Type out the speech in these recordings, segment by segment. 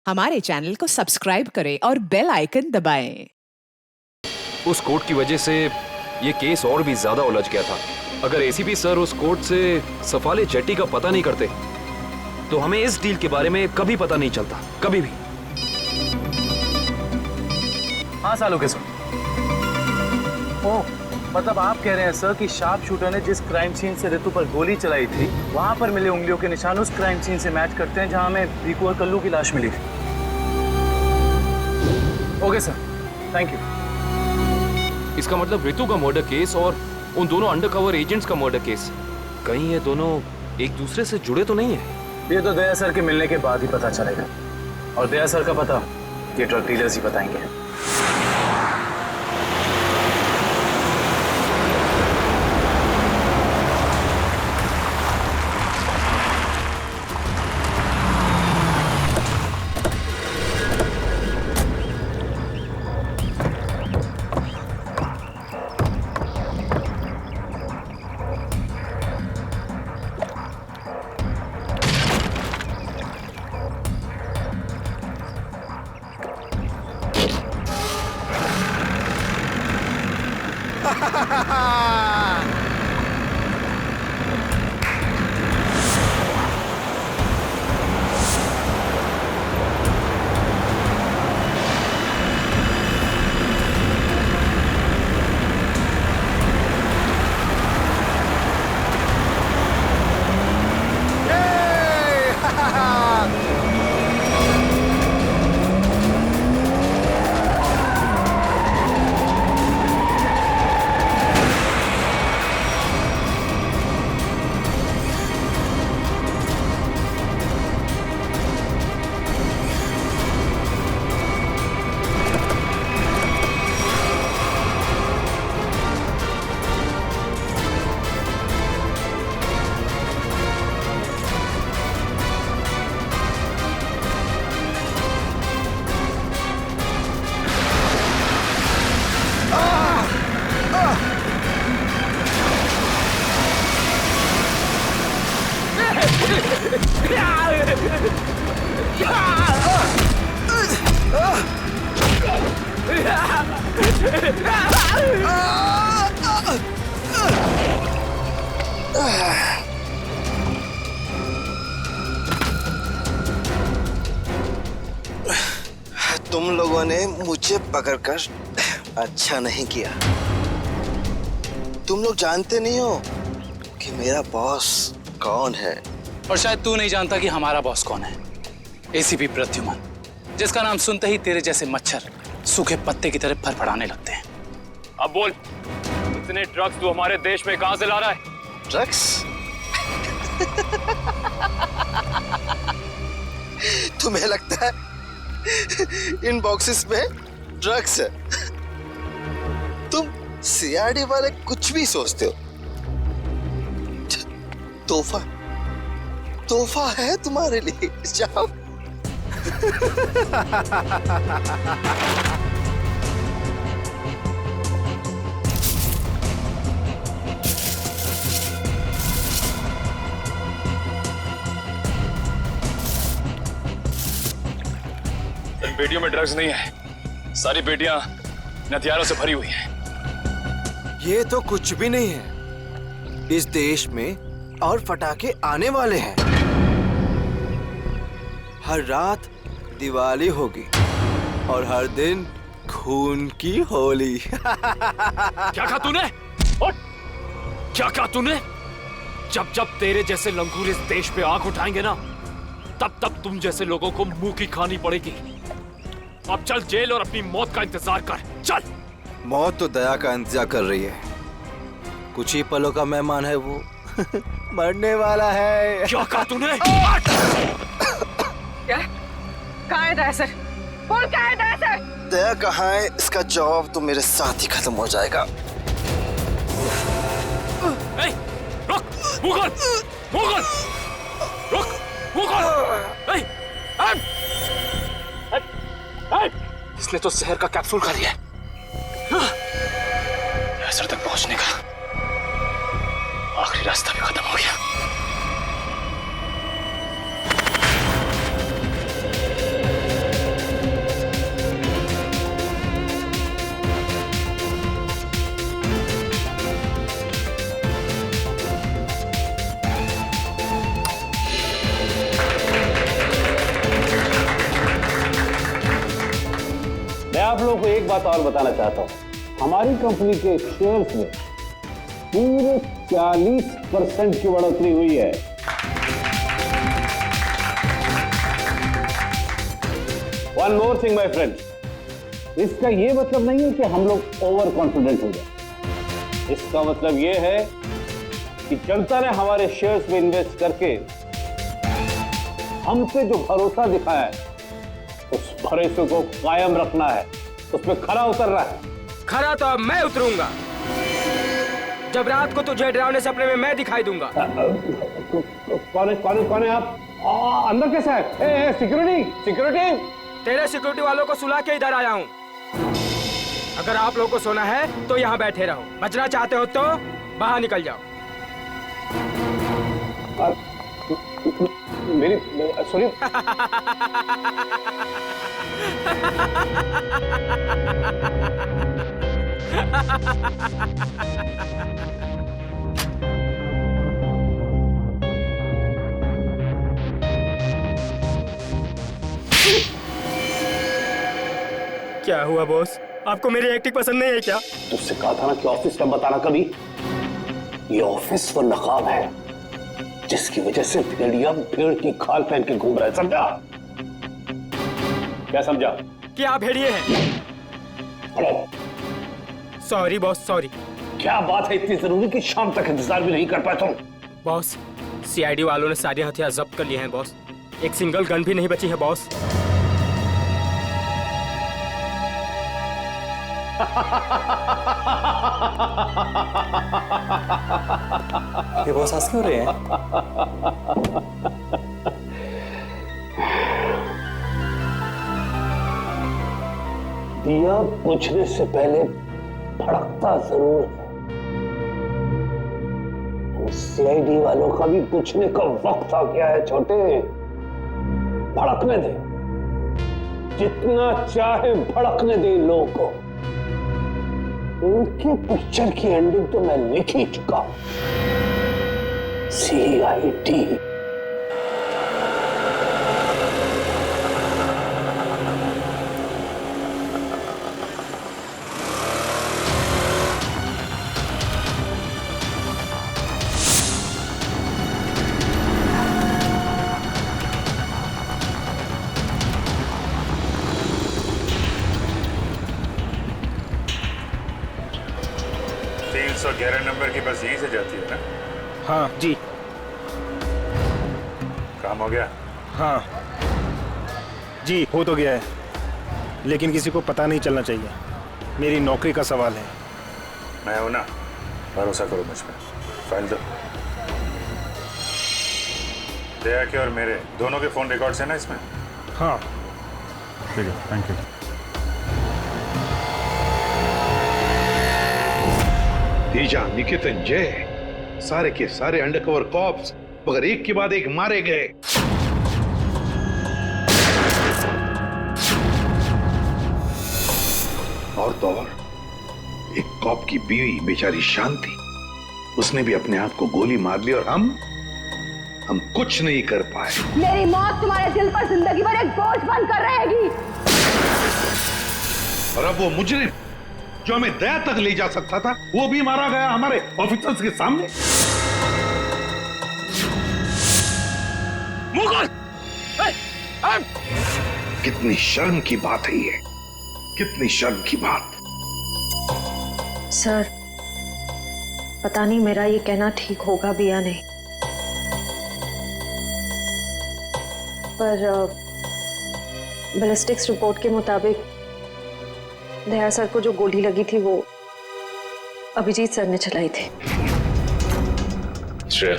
हमारे चैनल को सब्सक्राइब करें और बेल आइकन दबाएं। उस कोर्ट की वजह से ये केस और भी ज्यादा उलझ गया था। अगर एसीपी सर उस कोर्ट से सफाले जेट्टी का पता नहीं करते तो हमें इस डील के बारे में कभी पता नहीं चलता, कभी भी। हाँ सालों के सर। ओह, मतलब आप कह रहे हैं सर कि शार्प शूटर ने जिस क्राइम सीन से ऋतु पर गोली चलाई थी वहां पर मिले उंगलियों के निशान उस क्राइम सीन से मैच करते हैं जहां हमें रिकू और कल्लू की लाश मिली थी। Okay sir, thank you. इसका मतलब ऋतु का मर्डर केस और उन दोनों अंडरकवर एजेंट्स का मर्डर केस, कहीं ये दोनों एक दूसरे से जुड़े तो नहीं है? ये तो दया सर के मिलने के बाद ही पता चलेगा, और दया सर का पता ये ड्रग डीलर्स ही बताएंगे। तुम लोगों ने मुझे पकड़कर अच्छा नहीं किया। तुम लोग जानते नहीं हो कि मेरा बॉस कौन है। और शायद तू नहीं जानता कि हमारा बॉस कौन है। एसीपी प्रद्युमन, जिसका नाम सुनते ही तेरे जैसे मच्छर सूखे पत्ते की तरह फड़फड़ाने लगते हैं। अब बोल, इतने ड्रग्स तू हमारे देश में कहां से ला रहा है? ड्रग्स? तुम्हें लगता है इन बॉक्सेस में ड्रग्स है? तुम सीआरडी वाले कुछ भी सोचते हो। तोहफा तोहफा है तुम्हारे लिए, जाओ। इन पेटियों में ड्रग्स नहीं है, सारी पेटियां हथियारों से भरी हुई हैं। ये तो कुछ भी नहीं है। इस देश में और फटाके आने वाले हैं। हर रात दिवाली होगी और हर दिन खून की होली। क्या कहा तूने? क्या कहा तूने? जब जब तेरे जैसे लंगूर इस देश पे आंख उठाएंगे ना, तब तब तुम जैसे लोगों को मुंह की खानी पड़ेगी। अब चल जेल और अपनी मौत का इंतजार कर, चल। मौत तो दया का इंतजार कर रही है। कुछ ही पलों का मेहमान है वो। मरने वाला है। क्या कहा तूने? क्या? कहाँ है दया सर? बोल, कहाँ है दया सर? दया कहाँ है, इसका जवाब तो मेरे साथ ही खत्म हो जाएगा। रुक, मुगल, मुगल, रुक, मुगल। इसने तो जहर का कैप्सूल खा लिया है। असर तक पहुंचने का आखिरी रास्ता भी खत्म हो गया। आप लोगों को एक बात और बताना चाहता हूं, हमारी कंपनी के शेयर्स में पूरे 40% की बढ़ोतरी हुई है। One more thing my friend, इसका यह मतलब नहीं है कि हम लोग ओवर कॉन्फिडेंट हो जाए। इसका मतलब यह है कि जनता ने हमारे शेयर्स में इन्वेस्ट करके हम पे जो भरोसा दिखाया है, उस भरोसे को कायम रखना है, उसमें खरा उतरना है। खरा तो अब मैं उतरूंगा, जब रात को तुझे डरावने सपने में मैं दिखाई दूंगा। कौन है आप? अंदर कैसे है? Security security. तेरे सिक्योरिटी वालों को सुला के इधर आया हूँ। अगर आप लोगों को सोना है तो यहाँ बैठे रहो, बचना चाहते हो तो बाहर निकल जाओ। मेरी सॉरी। क्या हुआ बॉस, आपको मेरी एक्टिंग पसंद नहीं है क्या? तुझसे कहा था ना कि ऑफिस में बताना कभी। ये ऑफिस वो नकाब है जिसकी वजह से भेड़िया भेड़ की खाल पहन के घूम रहा है, समझा? क्या समझा? कि आप भेड़िए हैं। Sorry boss, sorry. क्या बात है इतनी जरूरी कि शाम तक इंतजार भी नहीं कर पाए तुम? बॉस, सीआईडी वालों ने सारे हथियार जब्त कर लिए हैं बॉस। एक सिंगल गन भी नहीं बची है बॉस। ये बॉस हंस क्यों रहे हैं? दिया बुझने से पहले भड़कता जरूर है। सीआईडी वालों का भी बुझने का वक्त आ गया है छोटे। भड़कने दे, जितना चाहे भड़कने दे इन लोगों को। उनके पिक्चर की एंडिंग तो मैं लिख ही चुका हूं। सीआईडी। नंबर की बस यहीं से जाती है ना? हाँ जी। काम हो गया? हाँ जी, हो तो गया है, लेकिन किसी को पता नहीं चलना चाहिए। मेरी नौकरी का सवाल है। मैं हूं ना, भरोसा करो मुझ पर। फाइल दो। दया के और मेरे दोनों के फोन रिकॉर्ड्स हैं ना इसमें? हाँ ठीक है, थैंक यू। तेजा, निकेतन, जय, सारे के सारे अंडरकवर कॉप्स मगर एक के बाद एक मारे गए। और तो और एक कॉप की बीवी बेचारी शांति, उसने भी अपने आप को गोली मार ली और हम कुछ नहीं कर पाए। मेरी मौत तुम्हारे दिल पर जिंदगी भर एक बोझ बनकर रहेगी। और अब वो मुजरिम जो हमें दया तक ले जा सकता था, वो भी मारा गया हमारे ऑफिसर्स के सामने। मुगल! कितनी शर्म की बात है ये, कितनी शर्म की बात। सर, पता नहीं मेरा ये कहना ठीक होगा भी या नहीं, पर बैलिस्टिक्स रिपोर्ट के मुताबिक दया सर को जो गोली लगी थी वो अभिजीत सर ने चलाई थी। श्रेया,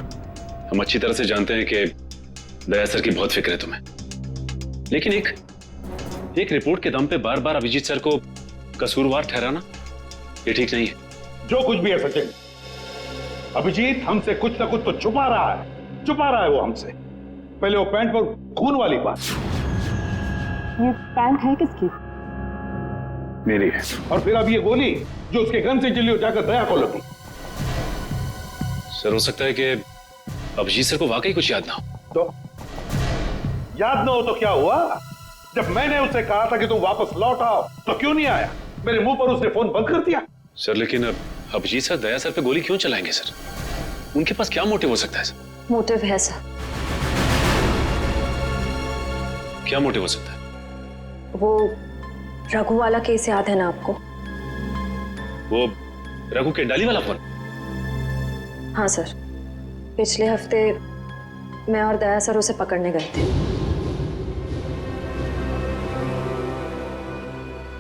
हम अच्छी तरह से जानते हैं कि दया सर की बहुत फिक्र है तुम्हें, लेकिन एक रिपोर्ट के दम पे बार बार अभिजीत सर को कसूरवार ठहराना ये ठीक नहीं है। जो कुछ भी है सचिन, अभिजीत हमसे कुछ ना कुछ तो छुपा रहा है वो हमसे। पहले वो पैंट पर खून वाली बात। ये पैंट है किसकी? मेरी है। और फिर अब ये गोली जो उसके गन से चली हो जाकर दया को लगी। सर, हो सकता है कि अभिजीत सर को वाकई कुछ याद ना हो। तो याद ना हो तो क्या हुआ? जब मैंने उससे कहा था कि तुम वापस लौट आओ तो क्यों नहीं आया? मेरे मुंह पर उसने फोन बंद कर दिया। सर लेकिन अब अभिजीत सर दया सर पे गोली क्यों चलाएंगे सर? उनके पास क्या मोटिव हो सकता है सर? मोटिव है सर। क्या मोटिव हो सकता है? वो रघु वाला केस याद है ना आपको? वो रघु के डाली वाला फोन? हाँ सर, पिछले हफ्ते मैं और दया सर उसे पकड़ने गए थे।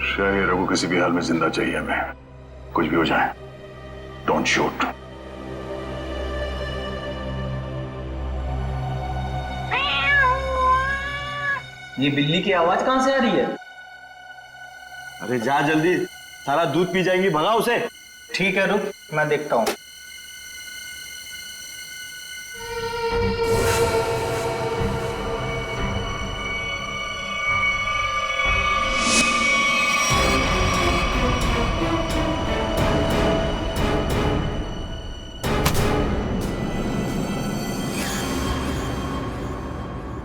शायद रघु किसी भी हाल में जिंदा चाहिए हमें, कुछ भी हो जाए। Don't shoot. ये बिल्ली की आवाज कहां से आ रही है? अरे जा जल्दी, सारा दूध पी जाएंगी, भगा उसे। ठीक है, रुक मैं देखता हूँ।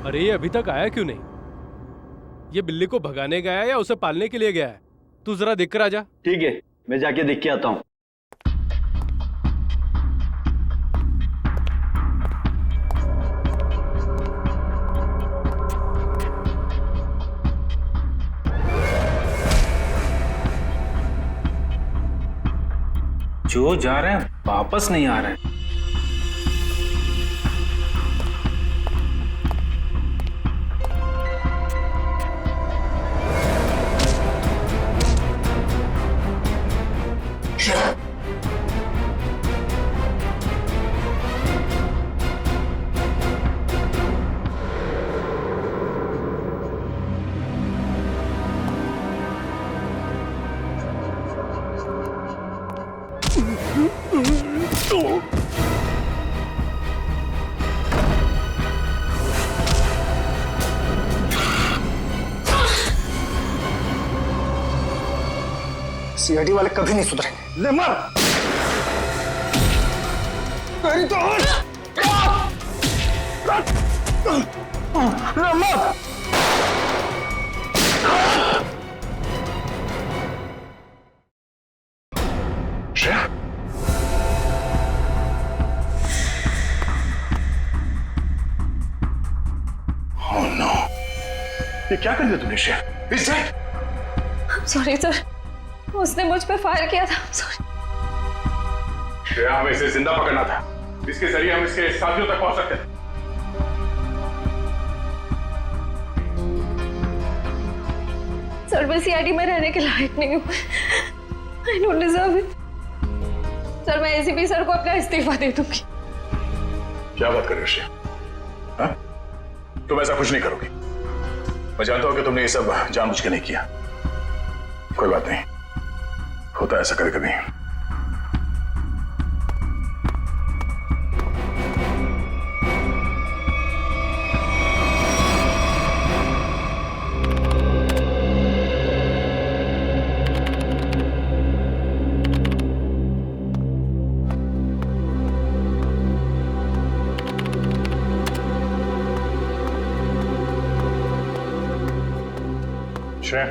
अरे ये अभी तक आया क्यों नहीं? ये बिल्ली को भगाने गया है या उसे पालने के लिए गया है? तू जरा देख कर आ जा। ठीक है, मैं जाके देख के आता हूँ। जो जा रहे हैं वापस नहीं आ रहे हैं। सीआईडी वाले कभी नहीं सुधरेंगे। ले मर। तेरी तो ले मर। श्रेया, ओह नो, ये क्या कर दिया तूने श्रेया? इस सॉरी सर, उसने मुझ पे फायर किया था। सॉरी। श्रेया, हमें इसे जिंदा पकड़ना था, इसके जरिए हम इसके साथियों तक पहुंच सकते थे। सर मैं सीआईडी में रहने के लायक नहीं हूँ। I don't deserve it। Sir मैं एसीपी सर को अपना इस्तीफा दे दूंगी। क्या बात कर रहे हो श्रेया? हाँ? तुम ऐसा कुछ नहीं करोगी। मैं जानता हूं कि तुमने ये सब जानबूझ के नहीं किया। कोई बात नहीं, होता है ऐसा कभी कभी। श्रेया,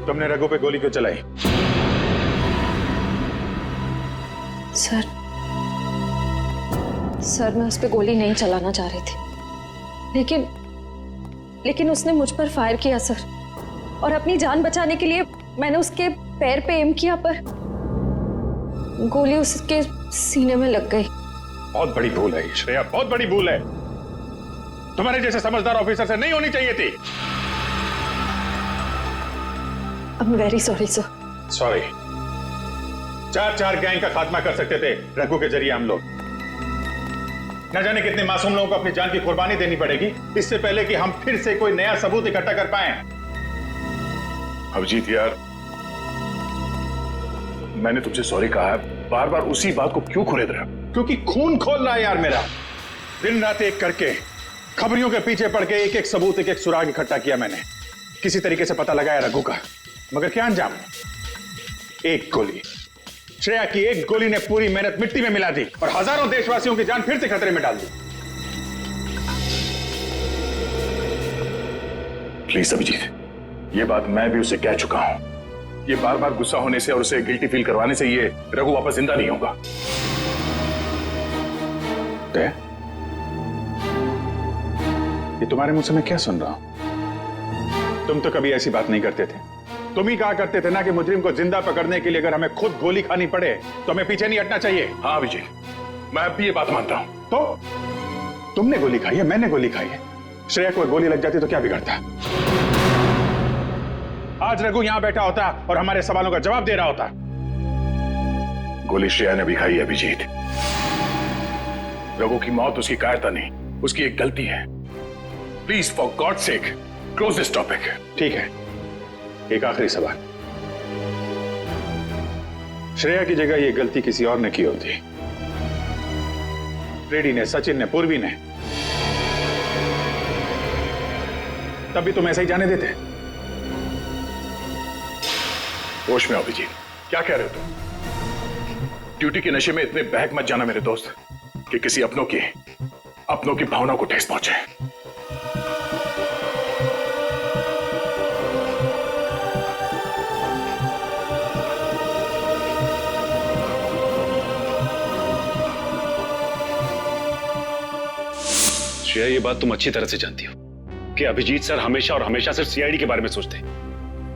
तुमने रघु पे गोली क्यों चलाई? सर मैं उस पे गोली नहीं चलाना चाह रही थी, लेकिन उसने मुझ पर फायर किया सर, और अपनी जान बचाने के लिए मैंने उसके पैर पे एम किया, पर गोली उसके सीने में लग गई। बहुत बड़ी भूल है श्रेया, बहुत बड़ी भूल है। तुम्हारे जैसे समझदार ऑफिसर से नहीं होनी चाहिए थी। I'm very sorry sir। Sorry. 4 gang का खात्मा कर सकते थे रघु के जरिए हम लोग। न जाने कितने मासूम लोगों को अपनी जान की कुर्बानी देनी पड़ेगी इससे पहले कि हम फिर से कोई नया सबूत इकट्ठा कर पाए। अभिजीत यार, मैंने तुमसे सॉरी कहा है, बार बार उसी बात को क्यों खुरेद रहे हो? क्योंकि खून खोल रहा है यार मेरा। दिन रात एक करके खबरियों के पीछे पड़ के एक सबूत, एक सुराग इकट्ठा किया मैंने। किसी तरीके से पता लगाया रघु का, मगर क्या अंजाम? एक गोली, श्रेया की एक गोली ने पूरी मेहनत मिट्टी में मिला दी और हजारों देशवासियों की जान फिर से खतरे में डाल दी। प्लीज अभिजीत, ये बात मैं भी उसे कह चुका हूं। ये बार बार गुस्सा होने से और उसे गिल्टी फील करवाने से ये रघु वापस जिंदा नहीं होगा। ये तुम्हारे मुंह से मैं क्या सुन रहा हूं? तुम तो कभी ऐसी बात नहीं करते थे। तुम ही कहा करते थे ना कि मुजरिम को जिंदा पकड़ने के लिए अगर हमें खुद गोली खानी पड़े तो हमें पीछे नहीं हटना चाहिए। हाँ अभिजीत, मैं अब भी ये बात मानता हूं। तो तुमने गोली खाई है, मैंने गोली खाई है। श्रेया को गोली लग जाती तो क्या बिगड़ता? आज रघु यहां बैठा होता और हमारे सवालों का जवाब दे रहा होता। गोली श्रेया ने भी खाई है अभिजीत। रघु की मौत उसकी कायरता नहीं, उसकी एक गलती है। Please for God sake close this topic. ठीक है, एक आखिरी सवाल। श्रेया की जगह यह गलती किसी और ने की होती, रेड्डी ने, सचिन ने, पूर्वी ने, तब भी तुम ऐसा ही जाने देते? होश में आओ अभिजीत, क्या कह रहे हो तुम? ड्यूटी के नशे में इतने बहक मत जाना मेरे दोस्त कि किसी अपनों की भावना को ठेस पहुंचे। श्रेया, ये बात तुम अच्छी तरह से जानती हो कि अभिजीत सर हमेशा और हमेशा सिर्फ सीआईडी के बारे में सोचते हैं।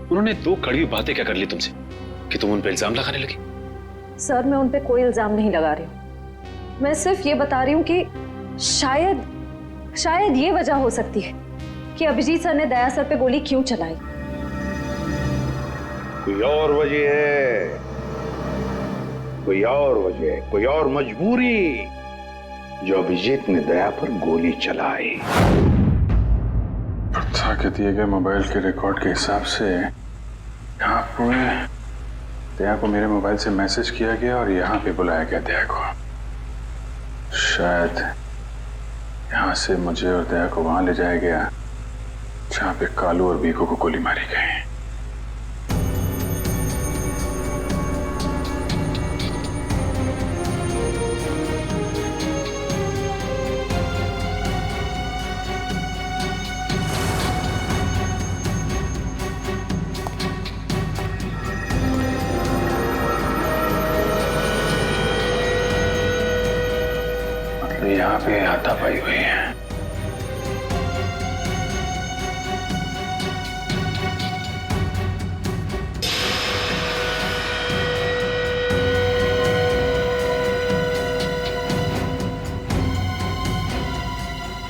उन्होंने दो कड़वी बातें क्या कर ली तुमसे कि तुम उन पर इल्जाम लगाने लगी? सर, मैं उन पे कोई इल्जाम नहीं लगा रही हूँ। मैं सिर्फ ये बता रही हूँ कि शायद ये वजह हो सकती है कि अभिजीत सर ने दया सर पे गोली क्यों चलाई। कोई और वजह है, कोई और वजह, कोई और मजबूरी जो अभिजीत ने दया पर गोली चलाई। प्रथा के दिए गए मोबाइल के रिकॉर्ड के हिसाब से यहाँ पर दया को मेरे मोबाइल से मैसेज किया गया और यहाँ पे बुलाया गया दया को। शायद यहाँ से मुझे और दया को वहां ले जाया गया जहाँ पे कालू और बीकू को गोली मारी गई। यहाँ पे हाथापाई हुई है।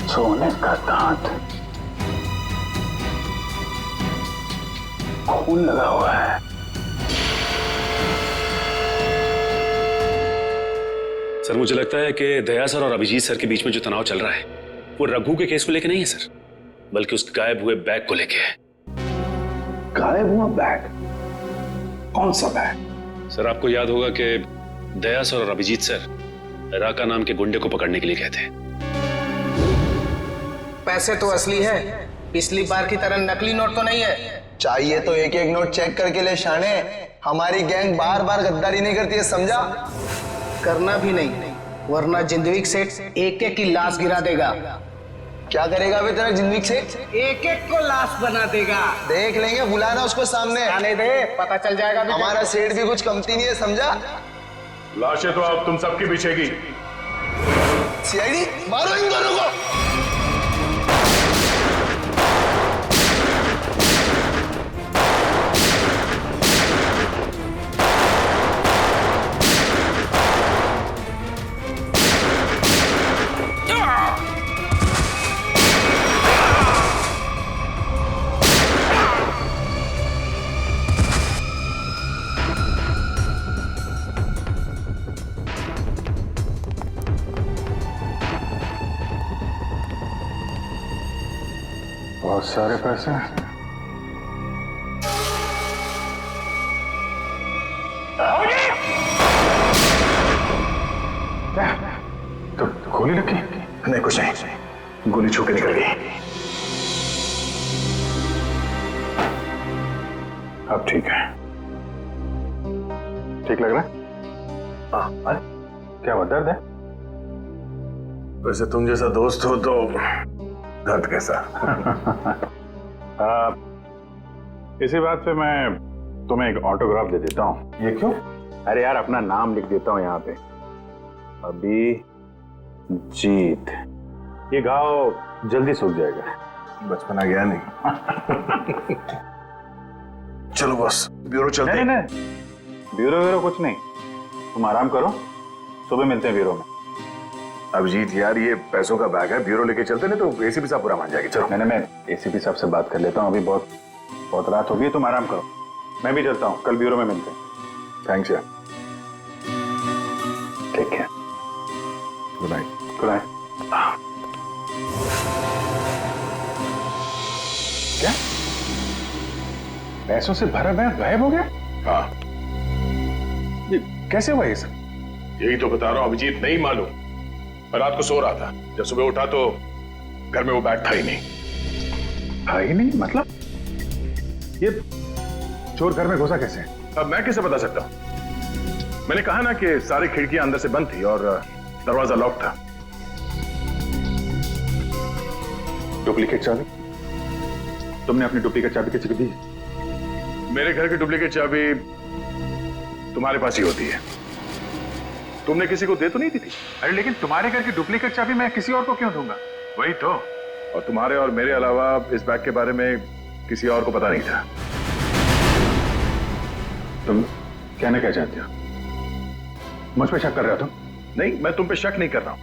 सोने का दांत, खून लगा हुआ है। सर, मुझे लगता है कि दया सर और अभिजीत सर के बीच में जो तनाव चल रहा है वो रघु के केस को लेके नहीं है सर, बल्कि उस गायब हुए बैग को लेके है। गायब हुआ बैग? कौन सा बैग? सर, आपको याद होगा कि दया सर और अभिजीत सर राका नाम के गुंडे को पकड़ने के लिए गए थे। पैसे तो असली है, पिछली बार की तरह नकली नोट तो नहीं है। चाहिए तो एक एक नोट चेक करके ले शाने। हमारी गैंग बार बार गद्दारी नहीं करती है, समझा? करना भी नहीं, वरना जिंदगी सेठ एक एक की लाश गिरा देगा। क्या करेगा बे तेरा जिंदगी सेठ? एक एक को लाश बना देगा। देख लेंगे, बुलाना उसको सामने। आने दे, पता चल जाएगा। हमारा सेठ भी कुछ कमती नहीं है, समझा? लाशें तो अब तुम सबकी बिछेगी। सीआईडी, मारो इन दोनों को। बहुत सारे पैसे। तो गोली लगी? नहीं, कुछ नहीं, गोली छू के निकल गई। अब ठीक है, ठीक लग रहा है? हाँ। अरे क्या हुआ, दर्द है? वैसे तुम जैसा दोस्त हो तो दर्द कैसा? इसी बात पे मैं तुम्हें एक ऑटोग्राफ दे देता हूँ। ये क्यों? अरे यार, अपना नाम लिख देता हूँ यहाँ पे, अभिजीत। ये घाव जल्दी सूख जाएगा। बचपना गया नहीं। चलो बॉस, ब्यूरो चलते हैं। नहीं, ब्यूरो कुछ नहीं, तुम आराम करो, सुबह मिलते हैं ब्यूरो में। अभिजीत यार, ये पैसों का बैग है, ब्यूरो लेके चलते नहीं तो एसीपी साहब बुरा मान जाएगी। चलो। मैं एसीपी साहब से बात कर लेता हूँ, अभी बहुत रात हो गई, तुम आराम करो, मैं भी चलता हूँ, कल ब्यूरो में मिलते हैं। थैंक्स यार। ठीक है, गुड नाइट। Good night. क्या पैसों से भरा बैग गायब हो गया? हाँ, ये कैसे हुआ ये सब? यही तो बता रहा हूँ अभिजीत, नहीं मालूम। मैं रात को सो रहा था, जब सुबह उठा तो घर में वो बैग था ही नहीं। था ही नहीं मतलब? ये चोर घर में घुसा कैसे? अब मैं कैसे बता सकता हूँ? मैंने कहा ना कि सारी खिड़कियां अंदर से बंद थी और दरवाजा लॉक था। डुप्लीकेट चाबी? तुमने अपनी डुप्लीकेट चाबी किसी को दी? मेरे घर की डुप्लीकेट चाबी तुम्हारे पास ही होती है, तुमने किसी को दे तो नहीं दी थी? अरे लेकिन तुम्हारे घर की डुप्लीकेट चाबी मैं किसी और को क्यों दूंगा? वही तो, और तुम्हारे और मेरे अलावा इस बैग के बारे में किसी और को पता नहीं था। तुम कहना क्या चाहते हो? मुझ पे शक कर रहे हो तुम? नहीं, मैं तुम पे शक नहीं कर रहा हूं,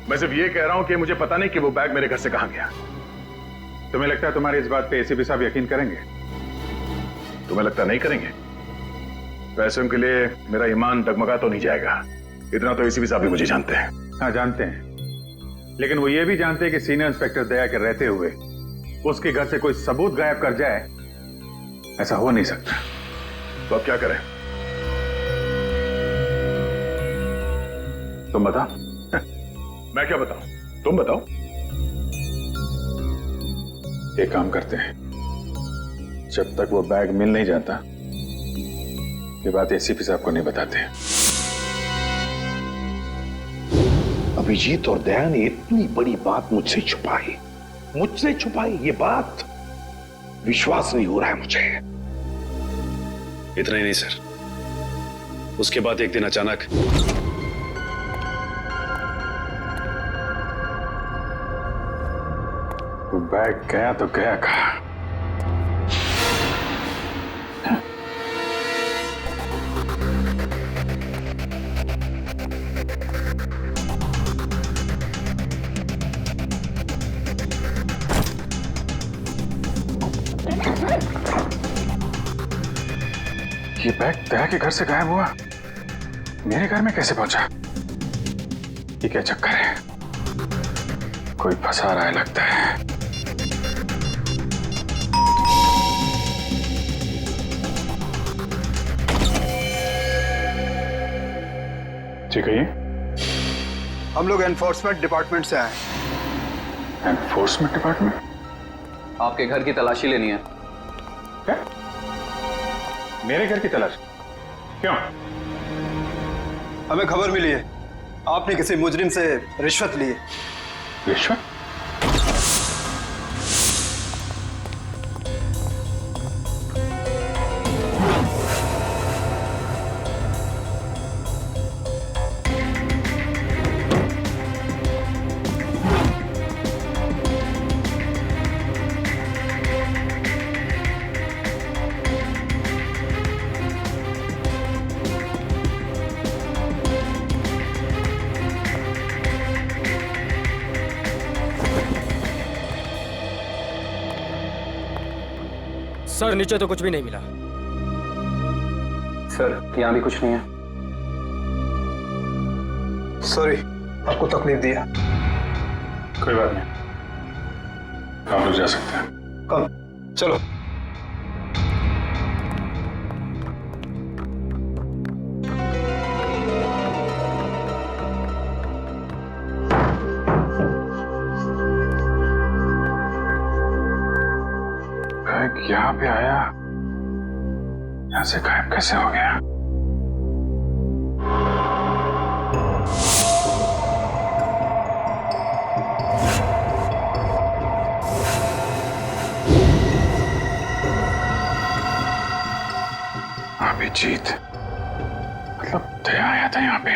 मैं सिर्फ ये कह रहा हूं कि मुझे पता नहीं कि वो बैग मेरे घर से कहां गया। तुम्हें लगता है तुम्हारी इस बात पे एसीपी साहब यकीन करेंगे? तुम्हें लगता नहीं करेंगे? पैसों के लिए मेरा ईमान डगमगा तो नहीं जाएगा, इतना तो एसीपी साहब भी मुझे जानते हैं। हाँ जानते हैं, लेकिन वो ये भी जानते हैं कि सीनियर इंस्पेक्टर दया के रहते हुए उसके घर से कोई सबूत गायब कर जाए, ऐसा हो नहीं सकता। तो अब क्या करें? तुम बताओ। मैं क्या बताऊं? तुम बताओ। एक काम करते हैं, जब तक वो बैग मिल नहीं जाता ये बात एसीपी साहब को नहीं बताते। अभिजीत और दया ने इतनी बड़ी बात मुझसे छुपाई, ये बात विश्वास नहीं हो रहा है मुझे। इतना ही नहीं सर, उसके बाद एक दिन अचानक वो बैग गया तो गया कहाँ? ये बैग दया के घर से गायब हुआ, मेरे घर में कैसे पहुंचा? ये क्या चक्कर है? कोई फंसा रहा है लगता है। ठीक है, ये हम लोग एनफोर्समेंट डिपार्टमेंट से आए हैं। Enforcement department? आपके घर की तलाशी लेनी है। क्या? मेरे घर की तलाश? क्यों? हमें खबर मिली है आपने किसी मुजरिम से रिश्वत ली है। रिश्वत? सर नीचे तो कुछ भी नहीं मिला। सर यहाँ भी कुछ नहीं है। सॉरी, आपको तकलीफ दिया। कोई बात नहीं, आप लोग जा सकते हैं। कम चलो। यहाँ पे आया, यहाँ से गायब कैसे हो गया? अभिजीत, मतलब दया आया था यहाँ पे।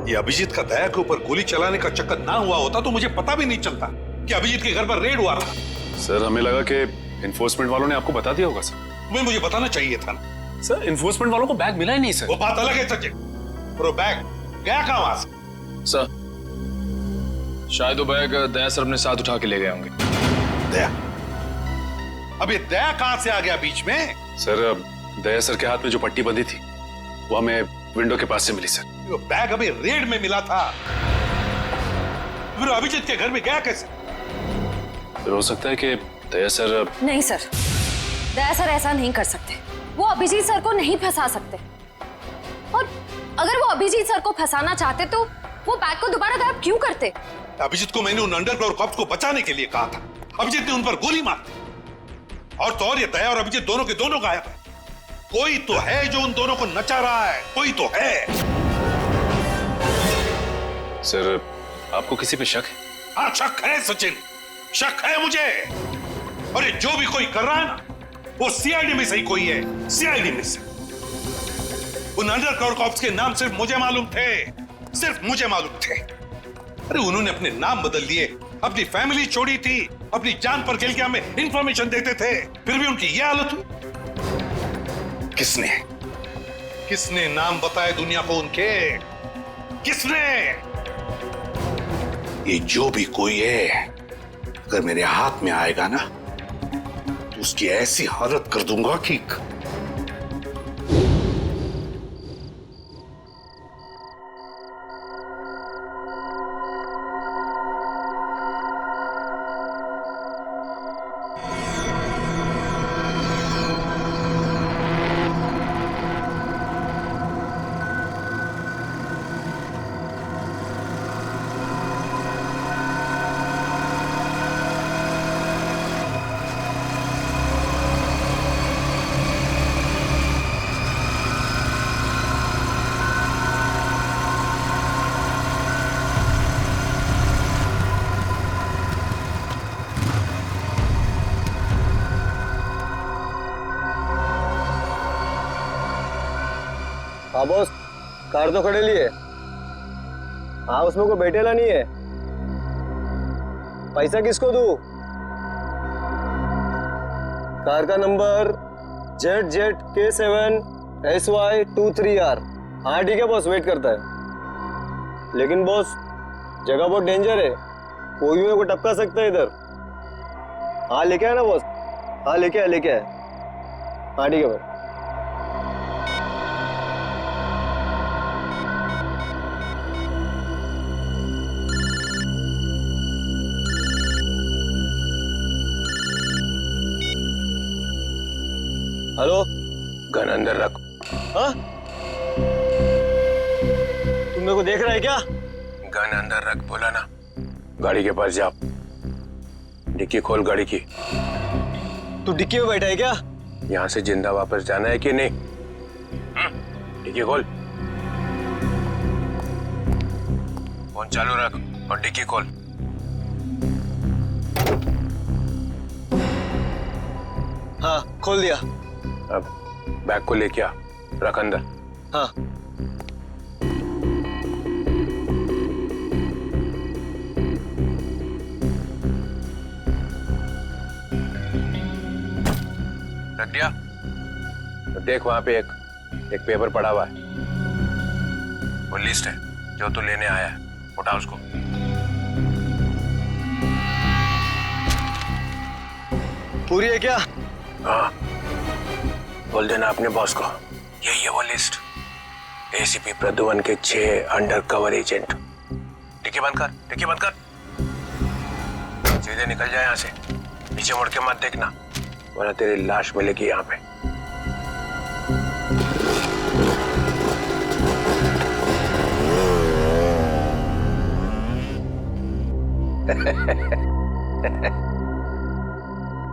ये अभिजीत का दया के ऊपर गोली चलाने का चक्कर ना हुआ होता तो मुझे पता भी नहीं चलता कि अभिजीत के घर पर रेड हुआ था। सर हमें लगा कि इन्फोर्समेंट वालों ने आपको बता दिया होगा सर। तुम्हें मुझे बताना चाहिए था ना। सर इन्फोर्समेंट वालों को बैग मिला ही नहीं सर। वो बात अलग है सचिन, और वो बैग गया कहां वहां से? सर शायद वो बैग दया सर अपने साथ उठा के ले गए होंगे। दया? अब ये दया कहां से आ गया बीच में? सर दया सर के हाथ में जो पट्टी बंधी थी वो हमें विंडो के पास से मिली सर। वो बैग अभी रेड में मिला था, फिर अभिजीत के घर में गया कैसे? फिर हो सकता है कि दया सर। नहीं सर, दया सर ऐसा नहीं कर सकते। वो अभिजीत सर को नहीं फंसा सकते, और अगर वो अभिजीत सर को फंसाना चाहते तो वो बैग को दोबारा गायब क्यों करते? अभिजीत को मैंने उन अंडरग्राउंड कॉप्स को बचाने के लिए कहा था, अभिजीत ने उन पर गोली मार दी। और तो और ये दया और अभिजीत दोनों के दोनों गायब है। कोई तो है जो उन दोनों को नचा रहा है, कोई तो है। सर आपको किसी पे शक है? हाँ शक है सचिन, शक है मुझे। और ये जो भी कोई कर रहा है ना, वो सीआईडी में से ही कोई है, सीआईडी में से। उन अंडरकवर कॉप्स के नाम सिर्फ मुझे मालूम थे, सिर्फ मुझे मालूम थे। अरे उन्होंने अपने नाम बदल लिए, अपनी फैमिली छोड़ी थी, अपनी जान पर खेल के हमें इंफॉर्मेशन देते थे, फिर भी उनकी यह हालत हुई। किसने नाम बताए दुनिया को उनके? किसने? ये जो भी कोई है, अगर मेरे हाथ में आएगा ना तो उसकी ऐसी हालत कर दूंगा कि हाँ बॉस, कार तो खड़े लिए। हाँ उसमें कोई बैठेला नहीं है। पैसा किसको दूं? कार का नंबर ZZK7SY23R। हाँ ठीक है बॉस, वेट करता है। लेकिन बॉस जगह बहुत डेंजर है, कोई भी मेरे को टपका सकता है इधर। हाँ लेके आया ना बॉस? हाँ लेके आया। हाँ ठीक है भाई। हेलो, गन अंदर रख। हाँ? तुम मेरे को देख रहा है क्या? गन अंदर रख बोला ना। गाड़ी के पास जा, डिक्की खोल गाड़ी की। तू डिक्की में बैठा है क्या? यहाँ से जिंदा वापस जाना है कि नहीं? डिक्की खोल। फोन चालू रख और डिक्की खोल। हाँ खोल दिया। अब बैग को लेके आ, रख अंदर। हाँ। रख दिया? तो देख वहां पे एक पेपर पड़ा हुआ है, वो लिस्ट है जो तू लेने आया है। उठा उसको। पूरी है क्या? हाँ, बोल देना अपने बॉस को यही है वो लिस्ट। एसीपी प्रद्युमन के 6 अंडरकवर एजेंट। डिक्की बंद कर। सीधे निकल जाए यहाँ से, पीछे मुड़ के मत देखना, वरना तेरी लाश मिलेगी यहाँ पे।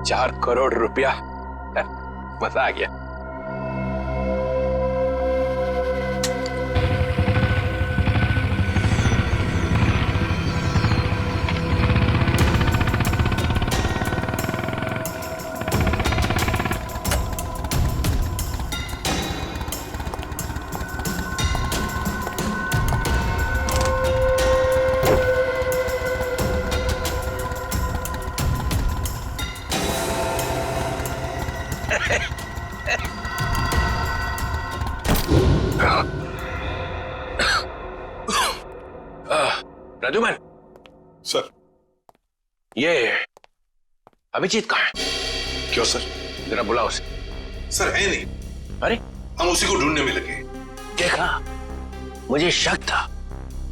₹4 करोड़ मजा आ गया। प्रद्युमन सर, ये अभिजीत कहाँ है? क्यों सर? जरा बुलाओ उसे। सर है नहीं। अरे हम उसी को ढूंढने में लगे। देखा, मुझे शक था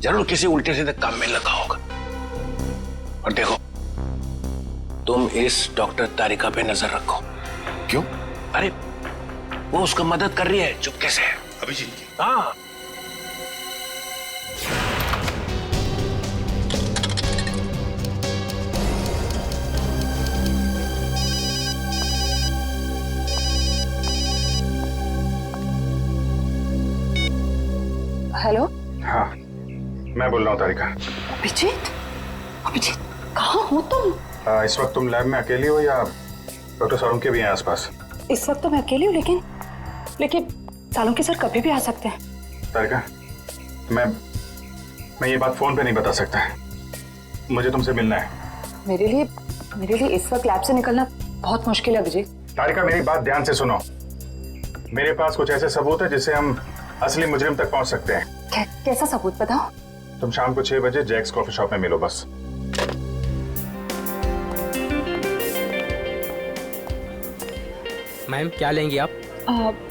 जरूर किसी उल्टे सीधे काम में लगा होगा। और देखो, तुम इस डॉक्टर तारिका पे नजर रखो। क्यों? अरे वो उसको मदद कर रही है चुपके से। अभिजीत की? हाँ। हेलो। हाँ, मैं बोल रहा हूँ तारिका। अभिजीत, अभिजीत कहाँ हो तुम? इस वक्त तुम लैब में अकेली हो या डॉक्टर सालुंके भी हैं आसपास? इस वक्त तो मैं अकेली हूँ, लेकिन सालुंके सर कभी भी आ सकते हैं। तारिका, मैं ये बात फोन पे नहीं बता सकता। मुझे तुमसे मिलना है। मेरे लिए इस वक्त लैब से निकलना बहुत मुश्किल है अभिजीत। तारिका, मेरी बात ध्यान से सुनो। मेरे पास कुछ ऐसे सबूत है जिससे हम असली मुजरिम तक पहुंच सकते हैं। कैसा सबूत बताओ? तुम शाम को 6 बजे जैक्स कॉफी शॉप में मिलो बस। मैम क्या लेंगी आप?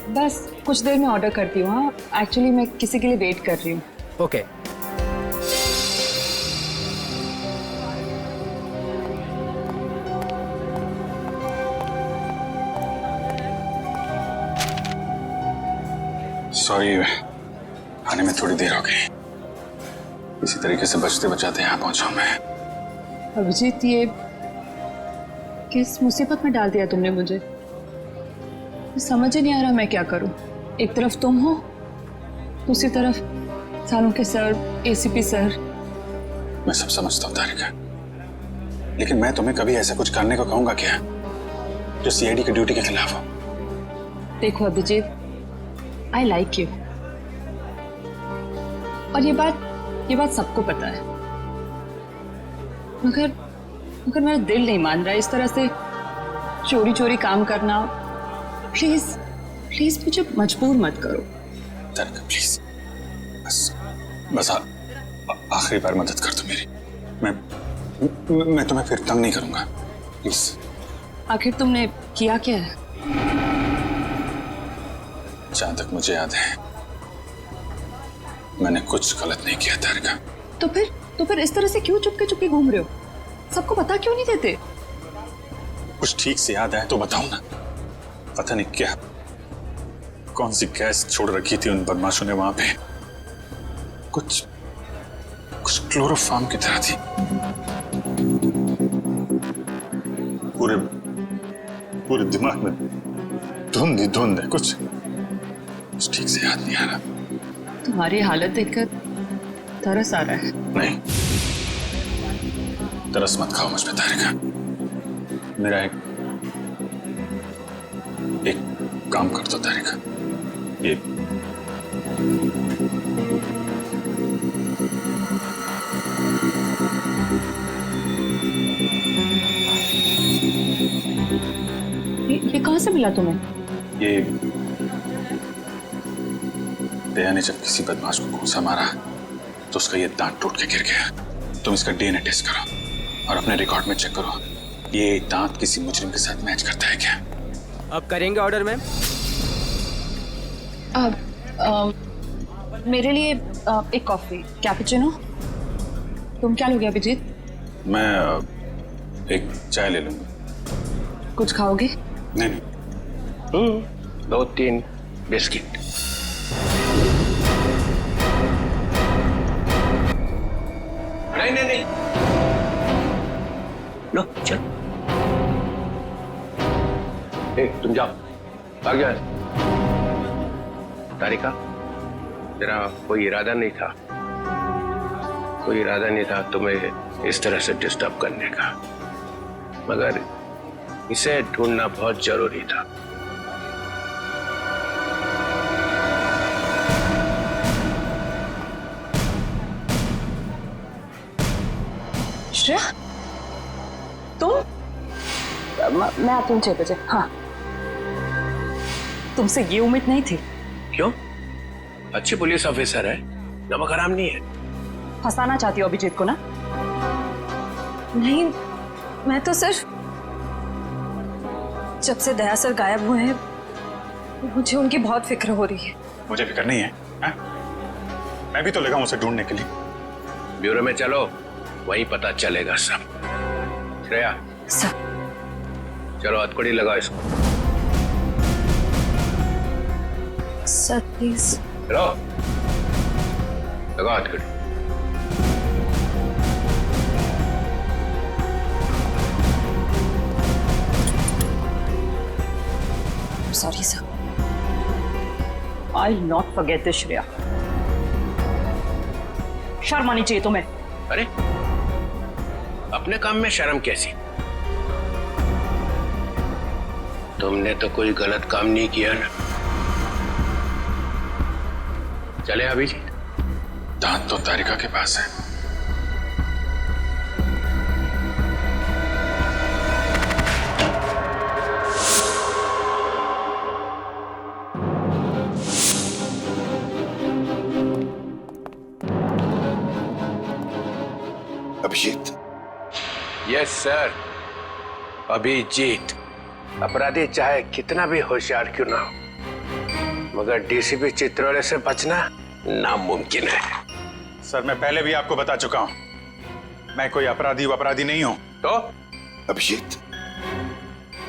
बस कुछ देर में ऑर्डर करती हूँ। हाँ, एक्चुअली मैं किसी के लिए वेट कर रही हूँ। ओके। सॉरी, आने में थोड़ी देर हो गई। इसी तरीके से बचते बचाते यहाँ पहुंचा मैं। अभिजीत, ये किस मुसीबत में डाल दिया तुमने मुझे? समझ ही नहीं आ रहा मैं क्या करूं। एक तरफ तुम हो, दूसरी तरफ सालुंके सर, एसीपी सर। मैं सब समझता हूँ तारिका, लेकिन मैं तुम्हें कभी ऐसा कुछ करने को कहूंगा क्या जो सीआईडी की ड्यूटी के खिलाफ हो? देखो अभिजीत, आई लाइक यू, और ये बात सबको पता है, मगर मेरा दिल नहीं मान रहा है इस तरह से चोरी चोरी काम करना। प्लीज मुझे मजबूर मत करो। तारिका प्लीज, बस आखिरी बार मदद कर दो मेरी। मैं तुम्हें फिर तंग नहीं करूंगा, प्लीज। आखिर तुमने किया क्या है? जहां तक मुझे याद है मैंने कुछ गलत नहीं किया तारिका। तो फिर इस तरह से क्यों चुपके घूम रहे हो? सबको पता क्यों नहीं देते? कुछ ठीक से याद आए तो बताओ ना। पता नहीं क्या, कौन सी गैस छोड़ रखी थी उन बदमाशों ने वहां पे। कुछ क्लोरोफॉर्म की तरह थी। पूरे दिमाग में धुंध है। कुछ ठीक से याद नहीं आ रहा। तुम्हारी हालत देखकर तरस आ रहा है। नहीं, तरस मत खाओ मुझ पे तारिका। मेरा एक काम कर दो तारिका। ये कहां से मिला तुम्हें? ये दया ने जब किसी बदमाश को घूंसा मारा तो उसका ये दांत टूट के गिर गया। तुम इसका डीएनए टेस्ट करो और अपने रिकॉर्ड में चेक करो, ये दांत किसी मुजरिम के साथ मैच करता है क्या? अब करेंगे ऑर्डर मैम? मेरे लिए एक कॉफी कैपुचिनो। तुम क्या लोगे अभिजीत? मैं एक चाय ले लूंगा। कुछ खाओगे? नहीं। 2-3 बिस्किट। नहीं। लो चल। तुम जाओ, भाग जाओ। तारिका, तेरा कोई इरादा नहीं था तुम्हें इस तरह से डिस्टर्ब करने का, मगर इसे ढूंढना बहुत जरूरी था। श्रेया, तुम? मैं आती हूँ 6 बजे। हाँ। तुमसे ये उम्मीद नहीं थी। क्यों? अच्छी पुलिस ऑफिसर है, नमक हराम नहीं है। फंसाना चाहती हो अभिजीत को ना? नहीं, मैं तो सिर्फ जब से दया सर गायब हुए हैं मुझे उनकी बहुत फिक्र हो रही है। मुझे फिक्र नहीं है, है? मैं भी तो लगा हूं उसे ढूंढने के लिए। ब्यूरो में चलो, वही पता चलेगा सब। श्रेया सर, चलो हथकड़ी लगाओ इसको। Sir please. चलो लगाओ हथकड़ी। Sorry sir. I not forget this Shreya. शर्म आनी चाहिए तुम्हें। अरे अपने काम में शर्म कैसी? तुमने तो कोई गलत काम नहीं किया ना। चले अभिजीत। दांत तो तारिका के पास है। अभिजीत। Yes sir, Abhijeet. अपराधी चाहे कितना भी होशियार क्यों ना हो, मगर डीसीपी चित्रोले से बचना नामुमकिन है। सर मैं पहले भी आपको बता चुका हूं, मैं कोई अपराधी नहीं हूं। तो अभिजीत,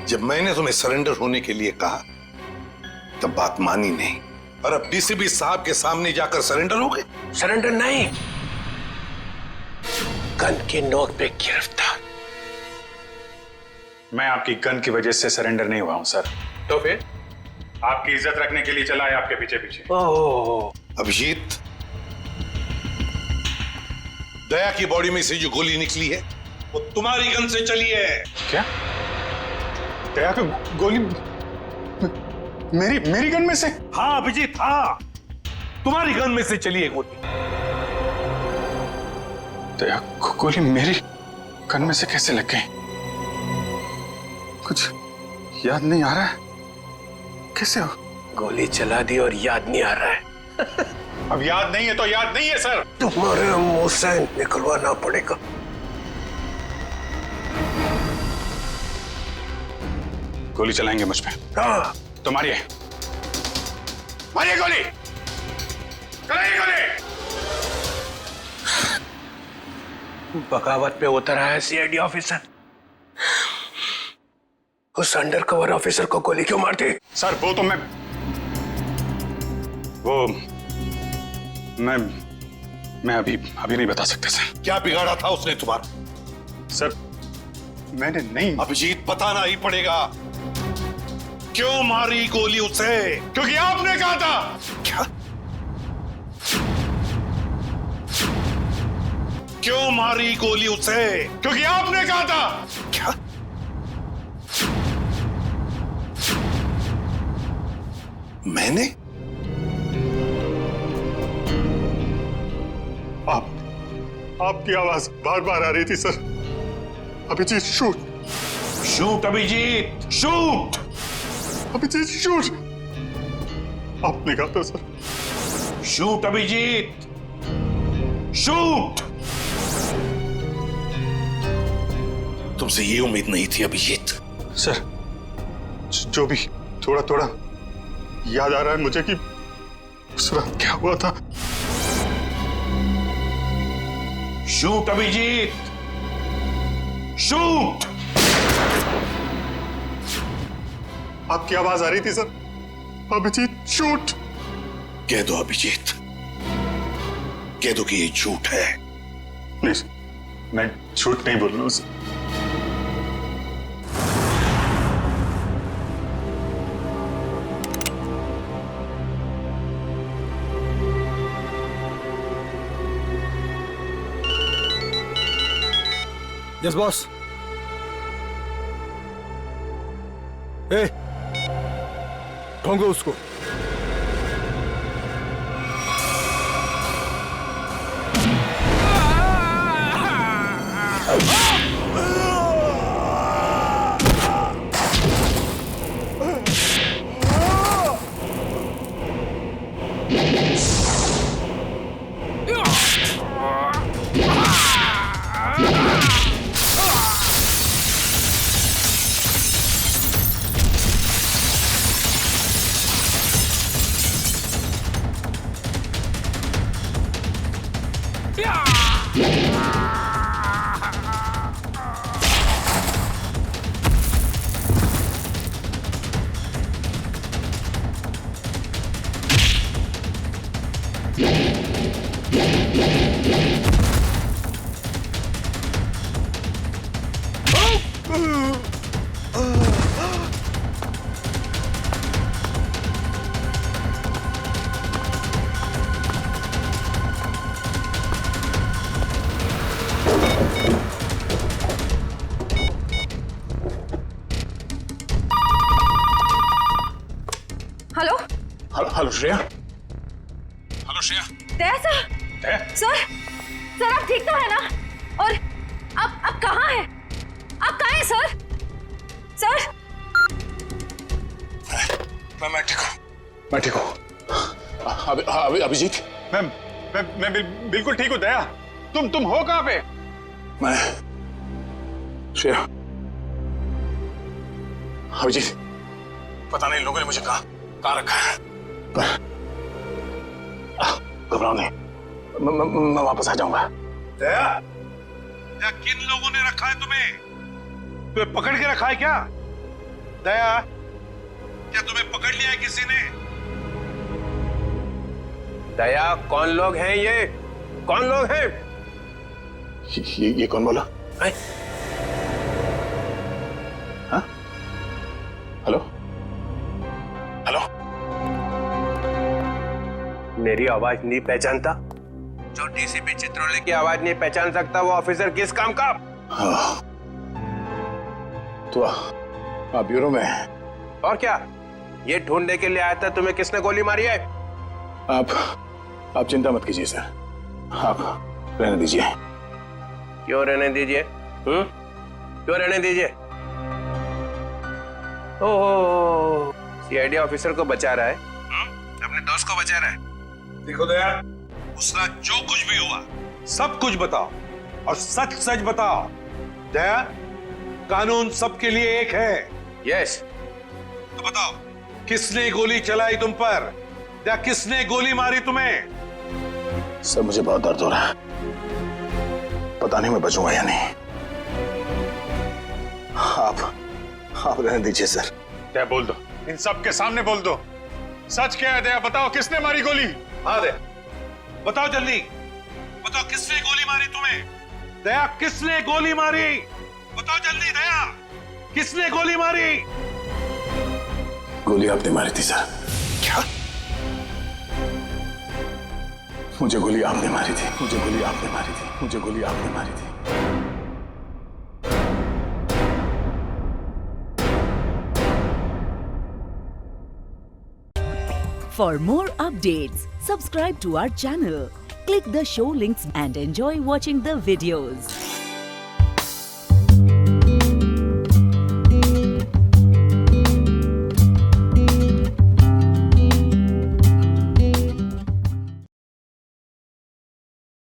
जब मैंने तुम्हें सरेंडर होने के लिए कहा तब बात मानी नहीं, और अब डीसीपी साहब के सामने जाकर सरेंडर हो गए। सरेंडर नहीं, गन की नोक पे गिरफ्तार। मैं आपकी गन की वजह से सरेंडर नहीं हुआ हूं सर। तो फिर? आपकी इज्जत रखने के लिए चला है आपके पीछे पीछे। ओह अभिजीत, दया की बॉडी में से जो गोली निकली है वो तुम्हारी गन से चली है। क्या? दया को गोली मेरी गन में से? हाँ अभिजीत, हाँ, तुम्हारी गन में से चली है गोली। दया को गोली मेरी गन में से कैसे लग गई? कुछ याद नहीं आ रहा है। कैसे हो? गोली चला दी और याद नहीं आ रहा है। अब याद नहीं है तो याद नहीं है सर। तुम्हारे मुंह से निकलवाना पड़ेगा। गोली चलाएंगे मुझ पे? हाँ। तो मारिए गोली, चलाइए गोली। बगावत पे उतर आया सीआईडी ऑफिसर। उस अंडरकवर ऑफिसर को गोली क्यों मारती? सर वो तो मैं अभी नहीं बता सकते सर। क्या बिगाड़ा था उसने तुम्हारा? सर मैंने नहीं। अभिजीत, बताना ही पड़ेगा। क्यों मारी गोली उसे? क्योंकि आपने कहा था। क्या? क्यों मारी गोली उसे? क्योंकि आपने कहा था। क्या? मैंने? आपकी आवाज बार बार आ रही थी sir. Abhijeet shoot. Shoot Abhijeet, shoot. Abhijeet shoot. आपने कहा था सर। Shoot Abhijeet, shoot. तुमसे ये उम्मीद नहीं थी अभिजीत। सर जो भी थोड़ा थोड़ा याद आ रहा है मुझे कि उस रात क्या हुआ था। Shoot Abhijeet, shoot. आपकी आवाज आ रही थी सर। अभिजीत शूट। कह दो अभिजीत, कह दो कि ये झूठ है। नहीं सर, मैं झूठ नहीं बोल रहा हूं सर। Yes boss. ए, ढूंढो उसको। Hello hello Shreya. Hello Shreya. Daya sir. Daya? Sir आप ठीक तो है ना? और आप कहाँ हैं? आप कहाँ हैं सर? सर मैं ठीक हूँ। अभिजीत, मैं बिल्कुल ठीक हूँ। दया, तुम हो कहाँ पे? मैं श्रेया, अभिजीत, पता नहीं लोगों ने मुझे कहाँ रखा है, पर घबराओ नहीं, मैं वापस आ जाऊंगा। दया, किन लोगों ने रखा है तुम्हें? तुम्हें पकड़ के रखा है क्या? दया, क्या तुम्हें पकड़ लिया है किसी ने? दया, कौन लोग हैं ये? कौन लोग हैं? ये कौन बोला? हाँ? हेलो? मेरी आवाज नहीं पहचानता? जो डीसीपी चित्रोले की आवाज नहीं पहचान सकता वो ऑफिसर किस काम का? हाँ। तो आप ब्यूरो में हैं? और क्या? ये ढूंढने के लिए आया था तुम्हें किसने गोली मारी है? आप चिंता मत कीजिए सर, आप रहने दीजिए। क्यों रहने दीजिए? क्यों रहने दीजिए? ओह, सीआईडी ऑफिसर को बचा रहा है, अपने दोस्त को बचा रहा है। देखो दया, उसका जो कुछ भी हुआ सब कुछ बताओ और सच सच बताओ। दया, कानून सबके लिए एक है। यस। तो बताओ, किसने गोली चलाई तुम पर? या किसने गोली मारी तुम्हें? सर, मुझे बहुत दर्द हो रहा है, पता नहीं मैं बचूंगा या नहीं। आप रहने दीजिए सर। दया, बोल दो, इन सब के सामने बोल दो, सच क्या है? दया, बताओ किसने मारी गोली? हाँ दया, बताओ जल्दी, बताओ किसने गोली मारी तुम्हें? दया, किसने गोली मारी? बताओ जल्दी दया, किसने गोली मारी? गोली आपने मारी थी सर। क्या? मुझे गोली आपने मारी थी, मुझे गोली आपने मारी थी, मुझे गोली आपने मारी थी। For more updates, subscribe to our channel, click the show links and enjoy watching the videos.